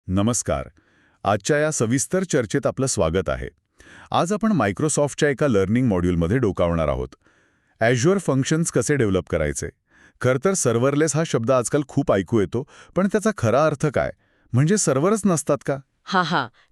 नमस्कार. आजच्या या सविस्तर चर्चेत आपलं स्वागत आहे. आज आपण मायक्रोसॉफ्टच्या एका लर्निंग मॉड्यूलमध्ये डोकावणार आहोत. ॲझ्युअर फंक्शन्स कसे डेव्हलप करायचे. खरं तर सर्व्हरलेस हा शब्द आजकाल खूप ऐकू येतो, पण त्याचा खरा अर्थ काय? म्हणजे सर्व्हरच नसतात का?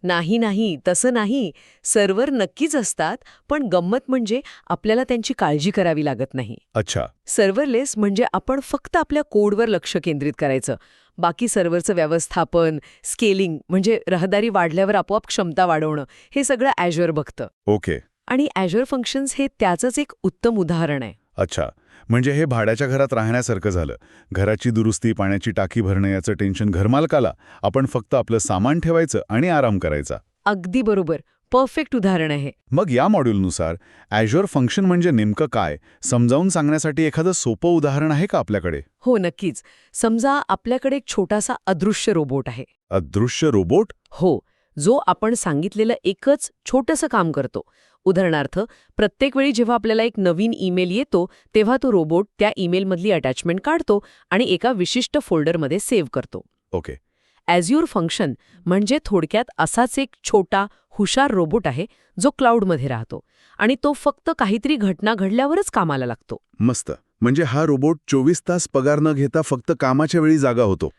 नाही, तसं नाही. सर्व्हर नक्कीच असतात, पण गंमत म्हणजे आपल्याला त्यांची काळजी करावी लागत नाही. अच्छा. सर्व्हरलेस म्हणजे आपण फक्त आपल्या कोडवर लक्ष केंद्रित करायचं. बाकी सर्व्हरचं व्यवस्थापन, स्केलिंग म्हणजे रहदारी वाढल्यावर आपोआप क्षमता वाढवणं, हे सगळं ॲझ्युअर बघतं. ओके. आणि ॲझ्युअर फंक्शन्स हे त्याचंच एक उत्तम उदाहरण आहे. अच्छा. म्हणजे हे भाड्याच्या घरात राहण्यासारखं झालं. घराची दुरुस्ती, पाण्याची टाकी भरणं याचं टेन्शन घरमालकाला, आपण फक्त आपलं सामान ठेवायचं आणि आराम करायचा. अगदी बरोबर. परफेक्ट उदाहरण आहे. मग या मॉड्यूलनुसार ॲझ्युअर फंक्शन म्हणजे नेमकं काय समजावून सांगण्यासाठी एखादं सोपं उदाहरण आहे का आपल्याकडे? हो, नक्कीच. समजा आपल्याकडे एक छोटासा अदृश्य रोबोट आहे. अदृश्य रोबोट? हो, जो आपण सांगितलेलं एकच छोटंसं काम करतो. उदाहरणार्थ, प्रत्येक वेळी जेव्हा आपल्याला एक नवीन ईमेल येतो, तेव्हा तो रोबोट त्या ईमेलमधली अटॅचमेंट काढतो आणि एका विशिष्ट फोल्डरमध्ये सेव्ह करतो. ओके. ॲझ्युअर फंक्शन म्हणजे थोडक्यात असाच एक छोटा, हुशार रोबोट आहे, जो क्लाउडमध्ये राहतो आणि तो फक्त काहीतरी घटना घडल्यावरच कामाला लागतो. मस्त. म्हणजे हा रोबोट 24 तास पगार न घेता फक्त कामाच्या वेळी जागा होतो.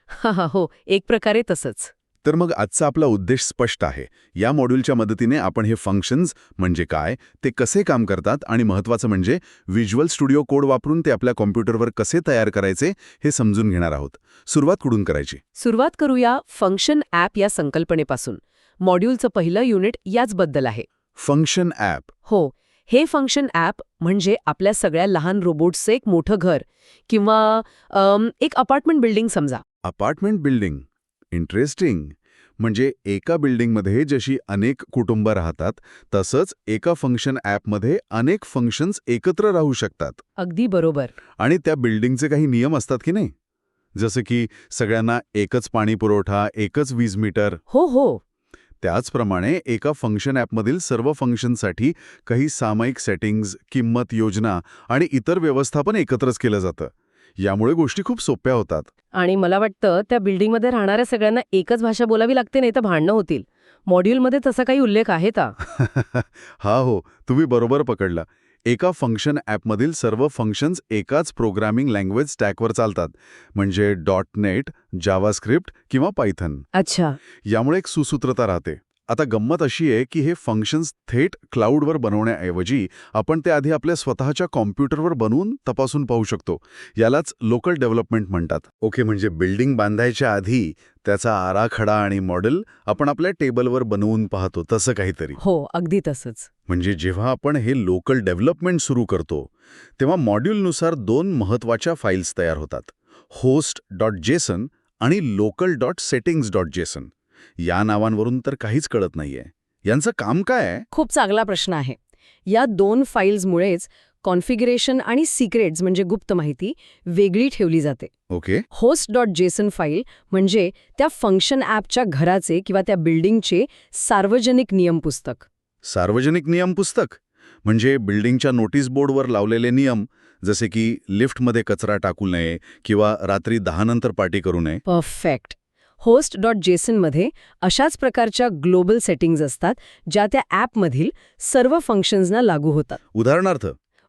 हो, एक प्रकारे तसंच. तर मग आजचा आपला उद्देश स्पष्ट आहे. या मॉड्यूलच्या मदतीने आपण हे फंक्शन्स म्हणजे काय, ते कसे काम करतात आणि महत्त्वाचं म्हणजे व्हिज्युअल स्टुडिओ कोड वापरून ते आपल्या कॉम्प्युटरवर कसे तयार करायचे हे समजून घेणार आहोत. सुरुवात कुठून करायची? सुरुवात करूया फंक्शन ॲप या संकल्पनेपासून. मॉड्यूलचं पहिलं युनिट याचबद्दल आहे. Function app. हो, हे फंक्शन ॲप म्हणजे आपल्या सगळ्या लहान रोबोट्सचं एक मोठं घर किंवा एक अपार्टमेंट बिल्डिंग समजा. Apartment building. इंटरेस्टिंग. म्हणजे एका बिल्डिंगमध्ये जशी अनेक कुटुंबं राहतात, तसंच एका फंक्शन ॲपमध्ये अनेक फंक्शन्स एकत्र राहू शकतात. अगदी बरोबर. आणि त्या बिल्डिंगचे काही नियम असतात की नाही? जसं की सगळ्यांना एकच पाणी पुरवठा, एकच वीज मीटर. हो. त्याचप्रमाणे एका फंक्शन ॲपमधील सर्व फंक्शनसाठी काही सामायिक सेटिंग्ज, किंमत, योजना आणि इतर व्यवस्थापन एकत्रच केलं जातं. यामुळे गोष्टी खूप सोप्या होतात. आणि मला वाटतं त्या बिल्डिंगमध्ये राहणाऱ्या सगळ्यांना एकच भाषा बोलावी लागते, नाही तर भांडणं होतील. मॉड्यूलमध्ये तसा काही उल्लेख आहे का? हो, तुम्ही बरोबर पकडला. एका फंक्शन ॲपमधील सर्व फंक्शन्स एकाच प्रोग्रामिंग लँग्वेज स्टॅकवर चालतात, म्हणजे .NET, जावास्क्रिप्ट किंवा पायथन. अच्छा. यामुळे एक सुसूत्रता राहते. आता गंमत अशी आहे की हे फंक्शन्स थेट क्लाउडवर बनवण्याऐवजी आपण ते आधी आपल्या स्वतःच्या कॉम्प्युटरवर बनवून तपासून पाहू शकतो. यालाच लोकल डेव्हलपमेंट म्हणतात. ओके. म्हणजे बिल्डिंग बांधायच्या आधी त्याचा आराखडा आणि मॉडेल आपण आपल्या टेबलवर बनवून पाहतो, तसं काहीतरी. हो, अगदी तसंच. म्हणजे जेव्हा आपण हे लोकल डेव्हलपमेंट सुरू करतो, तेव्हा मॉड्यूलनुसार 2 महत्त्वाच्या फाईल्स तयार होतात. host.json आणि local.settings.json. या नावांवरून तर काहीच कळत नाहीये. यांचं काम काय आहे? खूप चांगला प्रश्न आहे. या 2 फाईल्समुळेच कॉन्फिगरेशन आणि सिक्रेट्स म्हणजे गुप्त माहिती वेगळी ठेवली जाते. ओके. host.json फाईल म्हणजे त्या फंक्शन ॲपच्या घराचे किंवा त्या बिल्डिंगचे सार्वजनिक नियम पुस्तक. सार्वजनिक नियम पुस्तक? म्हणजे बिल्डिंगच्या नोटीस बोर्डवर लावलेले नियम, जसे की लिफ्टमध्ये कचरा टाकू नये किंवा रात्री 10 नंतर पार्टी करू नये. परफेक्ट. host.json मध्ये अशाच प्रकारच्या ग्लोबल सेटिंग्ज असतात, ज्या त्या ॲपमधील सर्व फंक्शन्सना लागू होतात.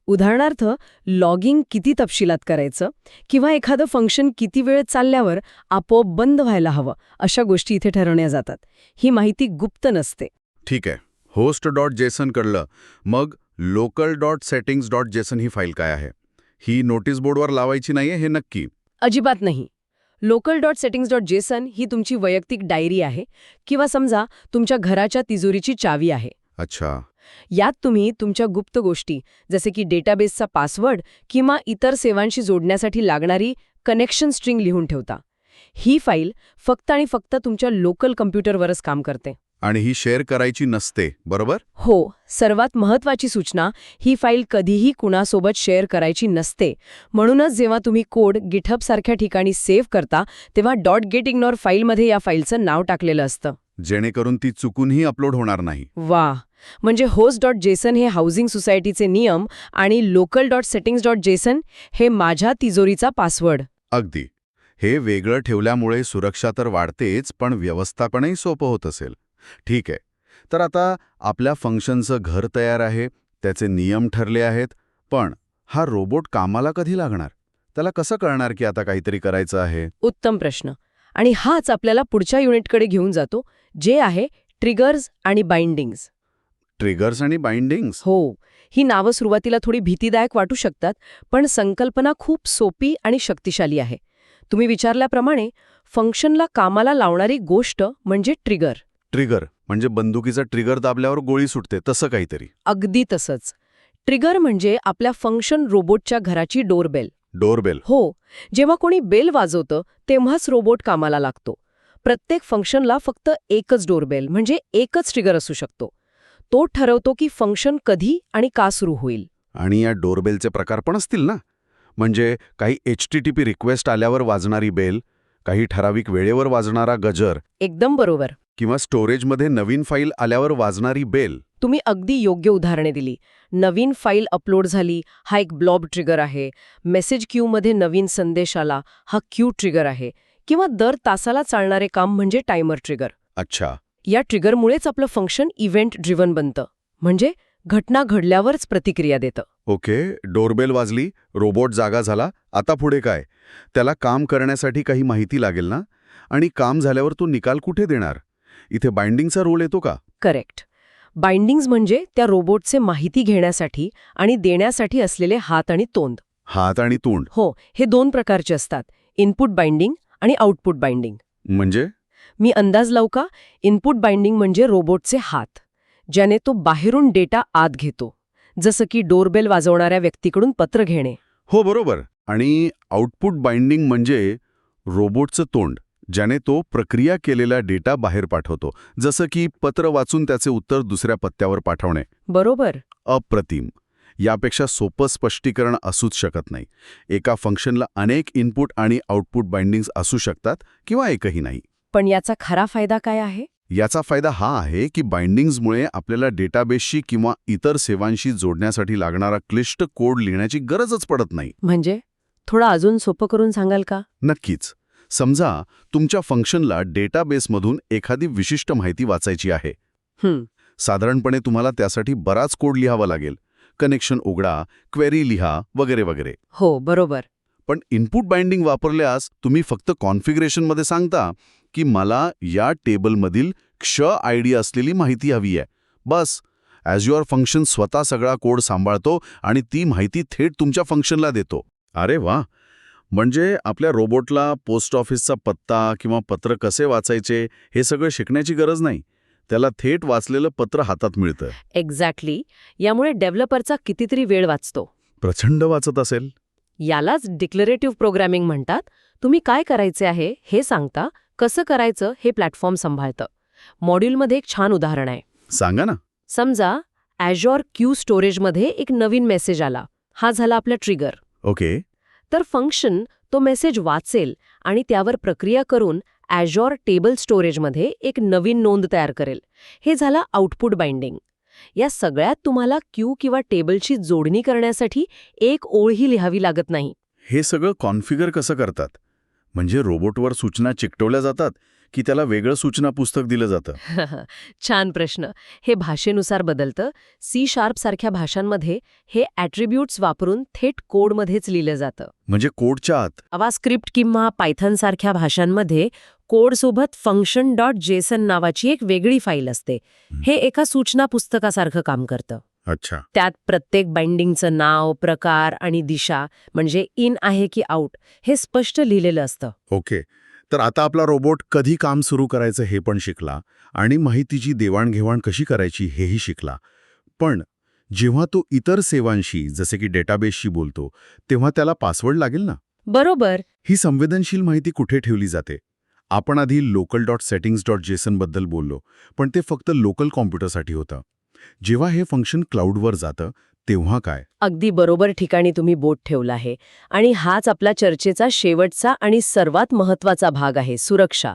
उदाहरणार्थ लॉगिंग किती तपशिलात करायचं किंवा एखादं फंक्शन किती वेळ चालल्यावर आपोआप बंद व्हायला हवं, अशा गोष्टी इथे ठरवल्या जातात. ही माहिती गुप्त नसते. ठीक आहे. host.json कळलं. मग local.settings.json ही फाईल काय आहे? ही नोटीस बोर्डवर लावायची नाहीये हे नक्की? अजिबात नाही. local.settings.json ही तुमची वैयक्तिक डायरी आहे किंवा समजा तुमच्या घराच्या तिजोरीची चावी आहे. अच्छा. यात तुम्ही तुमच्या गुप्त गोष्टी जसे की डेटाबेसचा पासवर्ड किंवा इतर सेवांशी जोडण्यासाठी लागणारी कनेक्शन स्ट्रिंग लिहून ठेवता. ही फाईल फक्त आणि फक्त तुमच्या लोकल कम्प्युटरवरच काम करते. आणि ही शेअर करायची नसते, बरोबर? हो. सर्वात महत्त्वाची सूचना, ही फाईल कधीही कुणासोबत शेअर करायची नसते. म्हणूनच जेव्हा तुम्ही कोड गिटहब सारख्या ठिकाणी सेव्ह करता, तेव्हा .getignore फाईलमध्ये या फाईलचं नाव टाकलेलं असतं. जेणेकरून ती चुकूनही अपलोड होणार नाही. वाह. म्हणजे host.json हे हाऊसिंग सोसायटीचे नियम आणि local.settings.json हे माझ्या तिजोरीचा पासवर्ड. अगदी. हे वेगळं ठेवल्यामुळे सुरक्षा तर वाढतेच, पण व्यवस्थापनही सोपं होत असेल. ठीक आहे. तर आता आपल्या फंक्शनचं घर तयार आहे, त्याचे नियम ठरले आहेत, पण हा रोबोट कामाला कधी लागणार? त्याला कसं कळणार की आता काहीतरी करायचं आहे? उत्तम प्रश्न. आणि हाच आपल्याला पुढच्या युनिटकडे घेऊन जातो, जे आहे ट्रिगर्स आणि बाइंडिंग्स. ट्रिगर्स आणि बाइंडिंग्स? हो, ही नावं सुरुवातीला थोडी भीतीदायक वाटू शकतात, पण संकल्पना खूप सोपी आणि शक्तिशाली आहे. तुम्ही विचारल्याप्रमाणे फंक्शनला कामाला लावणारी गोष्ट म्हणजे ट्रिगर. ट्रिगर म्हणजे बंदुकीचा ट्रिगर दाबल्यावर गोळी सुटते तसं काहीतरी? अगदी तसंच. ट्रिगर म्हणजे आपल्या फंक्शन रोबोटच्या घराची डोरबेल. डोरबेल? हो, जेव्हा कोणी बेल वाजवतं तेव्हाच रोबोट कामाला लागतो. प्रत्येक फंक्शनला फक्त एकच डोरबेल म्हणजे एकच ट्रिगर असू शकतो. तो ठरवतो की फंक्शन कधी आणि का सुरू होईल. आणि या डोरबेलचे प्रकार पण असतील ना? म्हणजे काही HTTP रिक्वेस्ट आल्यावर वाजणारी बेल, काही ठराविक वेळेवर वाजणारा गजर, एकदम बरोबर. किंवा स्टोरेजमध्ये नवीन फाईल आल्यावर वाजणारी बेल. तुम्ही अगदी योग्य उदाहरणे दिली. नवीन फाईल अपलोड झाली, हा एक ब्लॉब ट्रिगर आहे. मेसेज क्यूमध्ये नवीन संदेश आला, हा क्यू ट्रिगर आहे. किंवा दर तासाला चालणारे काम म्हणजे टायमर ट्रिगर. अच्छा. या ट्रिगरमुळेच आपलं फंक्शन इव्हेंट ड्रिव्हन बनतं. म्हणजे घटना घडल्यावरच प्रतिक्रिया देतं. ओके, डोरबेल वाजली, रोबोट जागा झाला, आता पुढे काय? त्याला काम करण्यासाठी काही माहिती लागेल ना? आणि काम झाल्यावर तो निकाल कुठे देणार? इथे बाइंडिंगचा रोल येतो का? करेक्ट. बाइंडिंग्ज म्हणजे त्या रोबोटचे माहिती घेण्यासाठी आणि देण्यासाठी असलेले हात आणि तोंड. हात आणि तोंड? हो, हे दोन प्रकारचे असतात. इनपुट बाइंडिंग आणि आउटपुट बाइंडिंग. म्हणजे? मी अंदाज लावू का? इनपुट बाइंडिंग म्हणजे रोबोटचे हात, ज्याने तो बाहेरून डेटा आत घेतो, जसं की डोरबेल वाजवणाऱ्या व्यक्तीकडून पत्र घेणे. हो, बरोबर. आणि आउटपुट बाइंडिंग म्हणजे रोबोटचं तोंड, ज्याने तो प्रक्रिया केलेला डेटा बाहेर पाठवतो, जसं की पत्र वाचून त्याचे उत्तर दुसऱ्या पत्त्यावर पाठवणे. बरोबर. अप्रतिम. यापेक्षा सोपं स्पष्टीकरण असूच शकत नाही. एका फंक्शनला अनेक इनपुट आणि आउटपुट बाइंडिंग्स असू शकतात किंवा एकही नाही. पण याचा खरा फायदा काय आहे? याचा फायदा हा आहे की बाइंडिंग्समुळे आपल्याला डेटाबेसशी किंवा इतर सेवांशी जोडण्यासाठी लागणारा क्लिष्ट कोड लिहिण्याची गरजच पडत नाही. म्हणजे थोडं अजून सोपं करून सांगाल का? नक्कीच. समजा तुमच्या फंक्शनला डेटाबेसमधून एखादी विशिष्ट माहिती वाचायची आहे. साधारणपणे तुम्हाला त्यासाठी बराच कोड लिहावा लागेल. कनेक्शन उघडा, क्वेरी लिहा, वगैरे वगैरे. हो, बरोबर. पण इनपुट बाइंडिंग वापरल्यास तुम्ही फक्त कॉन्फिगरेशनमध्ये सांगता की मला या टेबलमधील क्ष आयडी असलेली माहिती हवी आहे. बस, ॲज्युअर फंक्शन स्वतः सगळा कोड सांभाळतो आणि ती माहिती थेट तुमच्या फंक्शनला देतो. अरे वा! म्हणजे आपल्या रोबोटला पोस्ट ऑफिसचा पत्ता किंवा पत्र कसे वाचायचे हे सगळं शिकण्याची गरज नाही. त्याला थेट वाचलेलं पत्र हातात मिळतं. एक्झॅक्टली. यामुळे डेव्हलपरचा कितीतरी वेळ वाचतो. प्रचंड वाचत असेल. यालाच डिक्लरेटिव्ह प्रोग्रॅमिंग म्हणतात. तुम्ही काय करायचे आहे हे सांगता, कसं करायचं हे प्लॅटफॉर्म सांभाळतं. मॉड्यूलमध्ये एक छान उदाहरण आहे. सांगा ना. समजा ॲझ्युअर क्यू स्टोरेजमध्ये एक नवीन मेसेज आला. हा झाला आपला ट्रिगर. ओके. तर फंक्शन तो मेसेज वाचेल आणि त्यावर प्रक्रिया करून ॲझ्युअर टेबल स्टोरेजमध्ये एक नवीन नोंद तयार करेल. हे झालं आउटपुट बाइंडिंग. या सगळ्यात तुम्हाला क्यू किंवा टेबलची जोडणी करण्यासाठी एक ओळही लिहावी लागत नाही. हे सगळं कॉन्फिगर कसं करतात? म्हणजे रोबोटवर सूचना चिकटवल्या जातात की त्याला वेगळं सूचना पुस्तक दिलं जातं? छान प्रश्न. हे भाषेनुसार बदलतं. C# सारख्या भाषांमध्ये हे ॲट्रिब्यूट्स वापरून थेट कोडमध्येच लिहिलं जातं. म्हणजे कोडच्या आत? जावास्क्रिप्ट किंवा पायथन सारख्या भाषांमध्ये कोडसोबत function.json नावाची एक वेगळी फाईल असते. हे एका सूचना पुस्तकासारखं काम करतं. अच्छा. त्यात प्रत्येक बाइंडिंगचं नाव, प्रकार आणि दिशा, म्हणजे इन आहे की आउट, हे स्पष्ट लिहिलेलं असतं. ओके. तर आता आपला रोबोट कधी काम सुरू करायचं हे पण शिकला आणि माहितीची देवाणघेवाण कशी करायची हेही शिकला. पण जेव्हा तो इतर सेवांशी जसे की डेटाबेसशी बोलतो तेव्हा त्याला पासवर्ड लागेल ना? बरोबर. ही संवेदनशील माहिती कुठे ठेवली जाते? आपण आधी local.settings.json बद्दल बोललो, पण ते फक्त लोकल कॉम्प्युटरसाठी होतं. जेव्हा हे फंक्शन क्लाउडवर जातं तेव्हा काय? अगदी बरोबर ठिकाणी तुम्ही बोट ठेवलं आहे. आणि हाच आपला चर्चेचा शेवटचा आणि सर्वात महत्त्वाचा भाग आहे, सुरक्षा.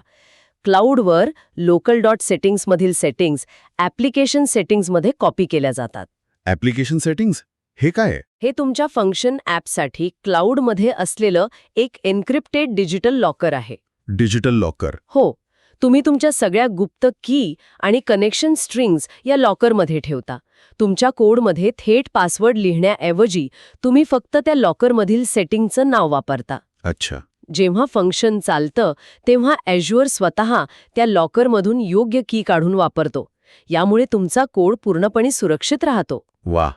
क्लाउडवर local.settingsमधील सेटिंग्ज ॲप्लिकेशन सेटिंग्जमध्ये कॉपी केल्या जातात. Application settings? हे काय आहे? हे तुमच्या फंक्शन ॲपसाठी क्लाउडमध्ये असलेलं एक एन्क्रिप्टेड डिजिटल लॉकर आहे. Digital locker. हो, तुम्ही तुमच्या सगळ्या गुप्त की आणि कनेक्शन स्ट्रिंग्स या लॉकरमध्ये ठेवता. तुमच्या कोडमध्ये थेट पासवर्ड लिहिण्याऐवजी तुम्ही फक्त त्या लॉकरमधील सेटिंगचं नाव वापरता. अच्छा. जेव्हा फंक्शन चालतं तेव्हा Azure स्वतः त्या लॉकरमधून योग्य की काढून वापरतो. यामुळे तुमचा कोड पूर्णपणे सुरक्षित राहतो. वा,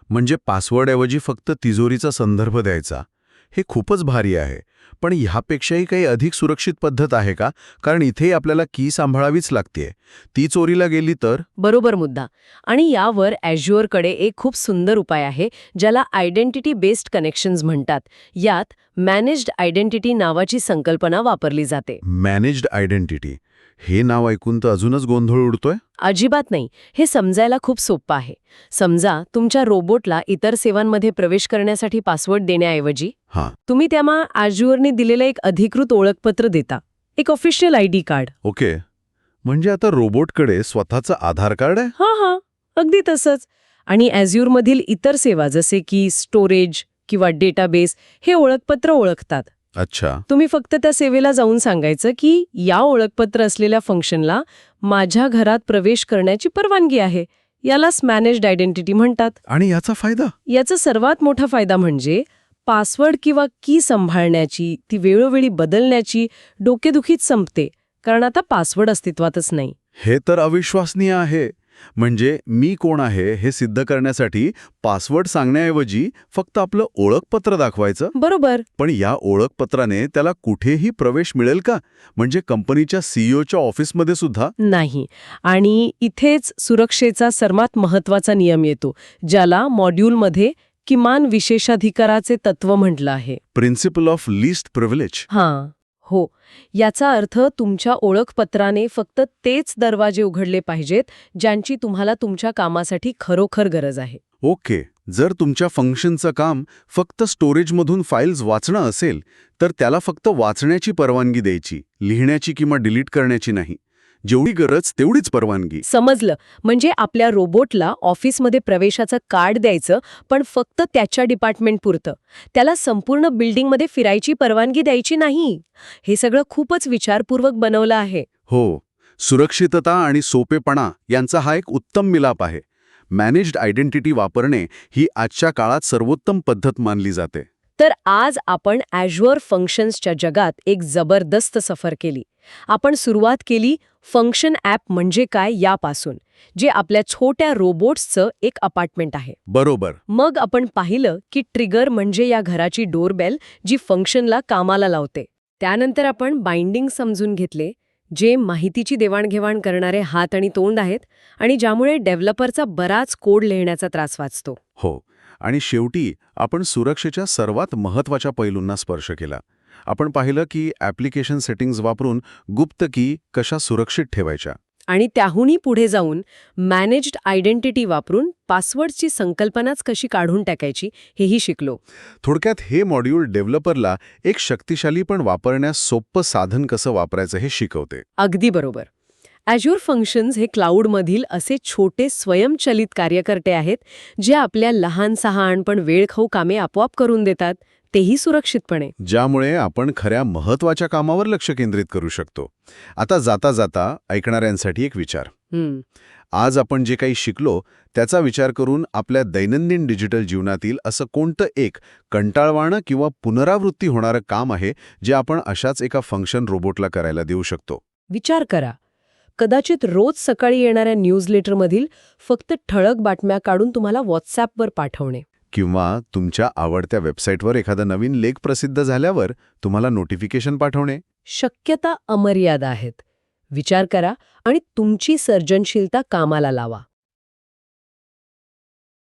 म्हणजे पासवर्डऐवजी फक्त तिजोरीचा संदर्भ द्यायचा. हे खूपच भारी आहे. पण ह्यापेक्षाही काही अधिक सुरक्षित पद्धत आहे का? कारण इथे आपल्याला की सांभाळावीच लागतेय. ती चोरीला गेली तर? बरोबर मुद्दा. आणि यावर Azureकडे एक खूप सुंदर उपाय आहे, ज्याला आयडेंटिटी बेस्ड कनेक्शन्स म्हणतात. यात मॅनेज्ड आयडेंटिटी नावाची संकल्पना वापरली जाते. Managed identity. हे नाव ऐकून तर अजूनच गोंधळ उडतोय. अजिबात नाही. हे समजायला खूप सोपं आहे. समजा तुमच्या रोबोटला इतर सेवांमध्ये प्रवेश करण्यासाठी पासवर्ड देण्याऐवजी तुम्ही त्याला Azureने दिलेलं एक अधिकृत ओळखपत्र देता. एक ऑफिशियल ID कार्ड. ओके. म्हणजे आता रोबोटकडे स्वतःचं आधार कार्ड आहे? हां, अगदी तसंच. आणि Azureमधील इतर सेवा जसे की स्टोरेज किंवा डेटाबेस हे ओळखपत्र ओळखतात. अच्छा. तुम्ही फक्त त्या सेवेला जाऊन सांगायचं की या ओळखपत्र असलेल्या फंक्शनला माझ्या घरात प्रवेश करण्याची परवानगी आहे. यालाच मॅनेज्ड आयडेंटिटी म्हणतात. आणि याचा फायदा? याचा सर्वात मोठा फायदा म्हणजे पासवर्ड किंवा की सांभाळण्याची, ती वेळोवेळी बदलण्याची डोकेदुखीच संपते. कारण आता पासवर्ड अस्तित्वातच नाही. हे तर अविश्वसनीय आहे. म्हणजे मी कोण आहे हे सिद्ध करण्यासाठी पासवर्ड सांगण्याऐवजी फक्त आपलं ओळखपत्र दाखवायचं? बरोबर. पण या ओळखपत्राने त्याला कुठेही प्रवेश मिळेल का? म्हणजे कंपनीच्या सीईओच्या ऑफिसमध्ये सुद्धा? नाही. आणि इथेच सुरक्षेचा सर्वात महत्त्वाचा नियम येतो, ज्याला मॉड्यूलमध्ये किमान विशेषाधिकाराचे तत्व म्हटलं आहे. Principle of least privilege. हो. याचा अर्थ तुमच्या ओळखपत्राने फक्त तेच दरवाजे उघडले पाहिजेत ज्यांची तुम्हाला तुमच्या कामासाठी खरोखर गरज आहे. ओके. जर तुमच्या फंक्शनचं काम फक्त स्टोरेजमधून फाईल्स वाचणं असेल तर त्याला फक्त वाचण्याची परवानगी द्यायची, लिहिण्याची किंवा डिलीट करण्याची नाही. जेवढी गरज तेवढीच परवानगी. समजलं. म्हणजे आपल्या रोबोटला ऑफिसमध्ये प्रवेशाचं कार्ड द्यायचं, पण फक्त त्याच्या डिपार्टमेंटपुरतं. त्याला संपूर्ण बिल्डिंगमध्ये फिरायची परवानगी द्यायची नाही. हे सगळं खूपच विचारपूर्वक बनवलं आहे. हो. सुरक्षितता आणि सोपेपणा यांचा हा एक उत्तम मिलाप आहे. मॅनेज्ड आयडेंटिटी वापरणे ही आजच्या काळात सर्वोत्तम पद्धत मानली जाते. तर आज आपण Azure फंक्शन्सच्या जगात एक जबरदस्त सफर केली. आपण सुरुवात केली फंक्शन ॲप म्हणजे काय यापासून, जे आपल्या छोट्या रोबोट्सचं एक अपार्टमेंट आहे. बरोबर. मग आपण पाहिलं की ट्रिगर म्हणजे या घराची डोरबेल जी फंक्शनला कामाला लावते. त्यानंतर आपण बाइंडिंग समजून घेतले, जे माहितीची देवाणघेवाण करणारे हात आणि तोंड आहेत आणि ज्यामुळे डेव्हलपरचा बराच कोड लिहिण्याचा त्रास वाचतो. हो. आणि शेवटी आपण सुरक्षेच्या सर्वात महत्त्वाच्या पैलूंना स्पर्श केला. आपण पाहिलं की ॲप्लिकेशन सेटिंग्ज वापरून गुप्त की कशा सुरक्षित ठेवायच्या. आणि त्याहूनही पुढे जाऊन मॅनेज्ड आयडेंटिटी वापरून पासवर्डची संकल्पनाच कशी काढून टाकायची हेही शिकलो. थोडक्यात हे मॉड्यूल डेव्हलपरला एक शक्तिशाली पण वापरण्यास सोपं साधन कसं वापरायचं हे शिकवते. अगदी बरोबर. Azure फंक्शन्स हे क्लाउडमधील असे छोटे स्वयंचलित कार्यकर्ते आहेत, जे आपल्या लहान-सहान पण वेळखाऊ कामे आपोआप करून देतात, तेही सुरक्षितपणे. ज्यामुळे आपण खऱ्या महत्त्वाच्या कामावर लक्ष केंद्रित करू शकतो. आता जाता जाता ऐकणाऱ्यांसाठी एक विचार. आज आपण जे काही शिकलो त्याचा विचार करून आपल्या दैनंदिन डिजिटल जीवनातील असं कोणतं एक कंटाळवाणं किंवा पुनरावृत्ती होणारं काम आहे जे आपण अशाच एका फंक्शन रोबोटला करायला देऊ शकतो? विचार करा. कदाचित रोज सकाळी येणाऱ्या न्यूजलेटरमधील फक्त ठळक बातम्या काढून तुम्हाला व्हॉट्सॲपवर पाठवणे. किंवा तुमच्या आवडत्या वेबसाईटवर एखादा नवीन लेख प्रसिद्ध झाल्यावर तुम्हाला नोटिफिकेशन पाठवणे. शक्यता अमर्याद आहेत. विचार करा आणि तुमची सर्जनशीलता कामाला लावा.